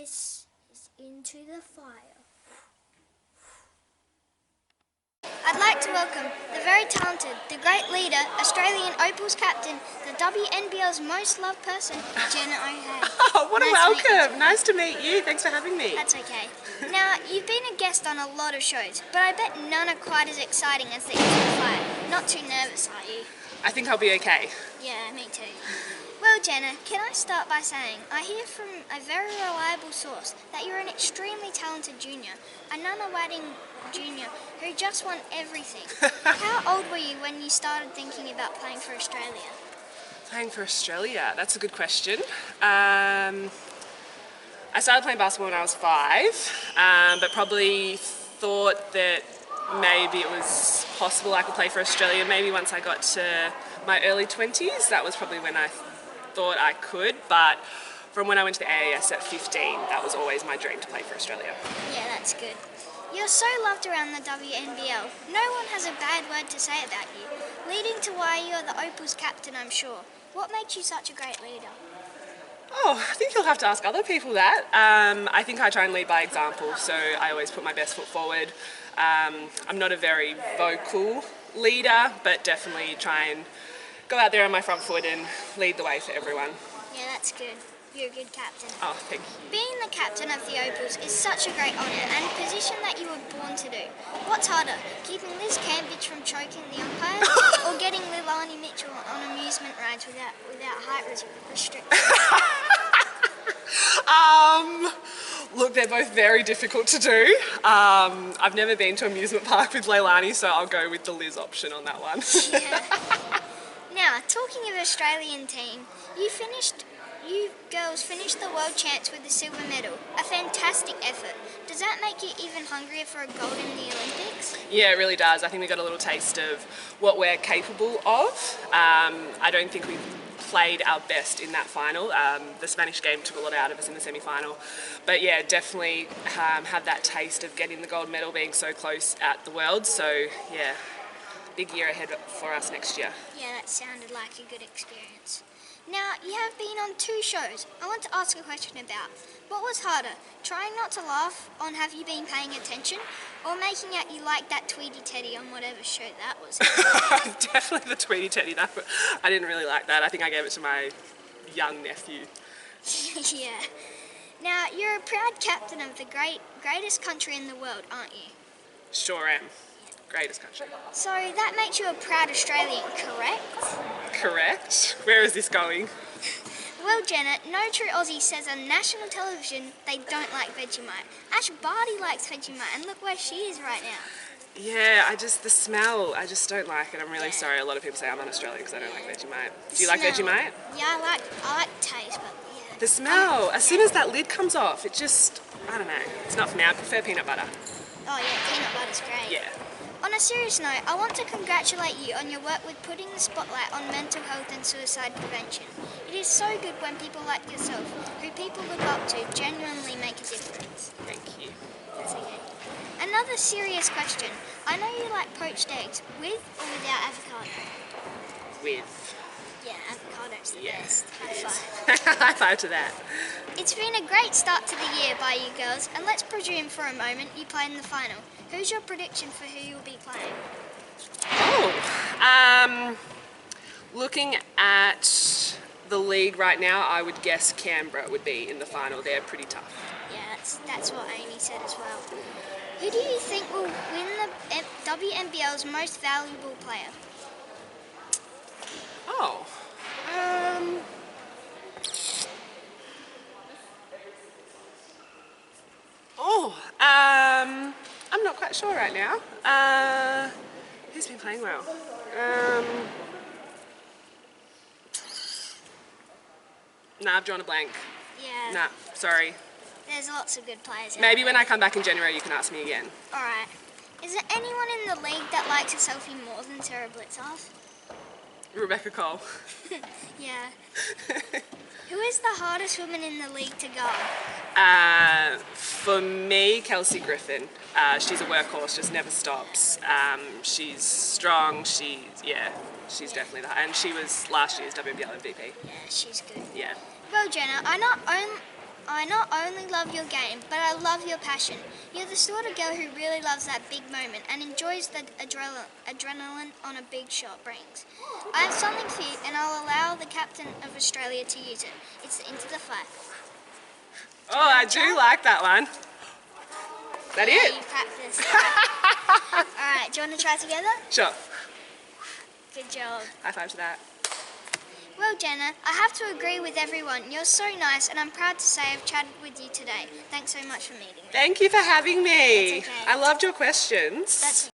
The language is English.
This is Into the Fire. I'd like to welcome the very talented, the great leader, Australian Opals captain, the WNBL's most loved person, Jenna Ohea. Oh, what a welcome! Nice to meet you. Thanks for having me. That's okay. Now, you've been a guest on a lot of shows, but I bet none are quite as exciting as the Into the Fire. Not too nervous, are you? I think I'll be okay. Yeah, me too. Well, Jenna, can I start by saying I hear from a very reliable source that you're an extremely talented junior, a Nana Wadding junior who just won everything. How old were you when you started thinking about playing for Australia? Playing for Australia? That's a good question. I started playing basketball when I was 5, but probably thought that maybe it was possible I could play for Australia maybe once I got to my early 20s. That was probably when I thought I could, but from when I went to the AAS at 15, that was always my dream to play for Australia. Yeah, that's good. You're so loved around the WNBL. No one has a bad word to say about you, leading to why you're the Opals captain, I'm sure. What makes you such a great leader? Oh, I think you'll have to ask other people that. I think I try and lead by example, so I always put my best foot forward. I'm not a very vocal leader, but definitely try and go out there on my front foot and lead the way for everyone. Yeah, that's good. You're a good captain. Oh, thank you. Being the captain of the Opals is such a great honour and a position that you were born to do. What's harder, keeping Liz Cambridge from choking the umpires or getting Leilani Mitchell on amusement rides without height restrictions? Look, they're both very difficult to do. I've never been to an amusement park with Leilani, so I'll go with the Liz option on that one. Yeah. Now, talking of Australian team, you girls finished the World Champs with a silver medal. A fantastic effort. Does that make you even hungrier for a gold in the Olympics? Yeah, it really does. I think we got a little taste of what we're capable of. I don't think we played our best in that final. The Spanish game took a lot out of us in the semi-final. But yeah, definitely had that taste of getting the gold medal, being so close at the World. So yeah, big year ahead for us next year. Yeah, that sounded like a good experience. Now, you have been on 2 shows. I want to ask a question about what was harder, trying not to laugh on Have You Been Paying Attention, or making out you liked that Tweety Teddy on whatever show that was? Definitely the Tweety Teddy. I didn't really like that. I think I gave it to my young nephew. Yeah. Now, you're a proud captain of the greatest country in the world, aren't you? Sure am. Greatest country. So that makes you a proud Australian, correct? Correct. Where is this going? Well, Jenna, no true Aussie says on national television they don't like Vegemite. Ash Barty likes Vegemite, and look where she is right now. Yeah, the smell, I just don't like it. I'm really sorry. A lot of people say I'm un-Australian because I don't like Vegemite. Do you like Vegemite? Yeah, I like the taste, but yeah. The smell, as soon as that lid comes off, it just, I don't know. It's not for me. I prefer peanut butter. Oh yeah, peanut butter's great. Yeah. On a serious note, I want to congratulate you on your work with putting the spotlight on mental health and suicide prevention. It is so good when people like yourself, who people look up to, genuinely make a difference. Thank you. That's okay. Another serious question. I know you like poached eggs, with or without avocado? With. Yeah, avocado's the Yes. best. High five. High five to that. It's been a great start to the year by you girls, and let's presume for a moment you played in the final. Who's your prediction for who you'll be playing? Oh, looking at the league right now, I would guess Canberra would be in the final. They're pretty tough. Yeah, that's what Amy said as well. Who do you think will win the WNBL's most valuable player? Oh, I'm not quite sure right now. Who's been playing well? Nah, I've drawn a blank. Yeah. Nah, sorry. There's lots of good players. Maybe when I come back in January, you can ask me again. All right. Is there anyone in the league that likes a selfie more than Sarah Blitzhoff? Rebecca Cole. Yeah. Who is the hardest woman in the league to guard? For me, Kelsey Griffin. She's a workhorse, just never stops. She's strong. She's definitely that. And she was last year's WNBL MVP. Yeah, she's good. Yeah. Well, Jenna, I not only love your game, but I love your passion. You're the sort of girl who really loves that big moment and enjoys the adrenaline on a big shot brings. I have something for you, and I'll allow the captain of Australia to use it. It's the Into the Flag. Oh, I do like that one. Is that Yeah, it? you practiced. Alright, do you want to try together? Sure. Good job. High five to that. Well, Jenna, I have to agree with everyone. You're so nice, and I'm proud to say I've chatted with you today. Thanks so much for meeting me. Thank you for having me. That's okay. I loved your questions. That's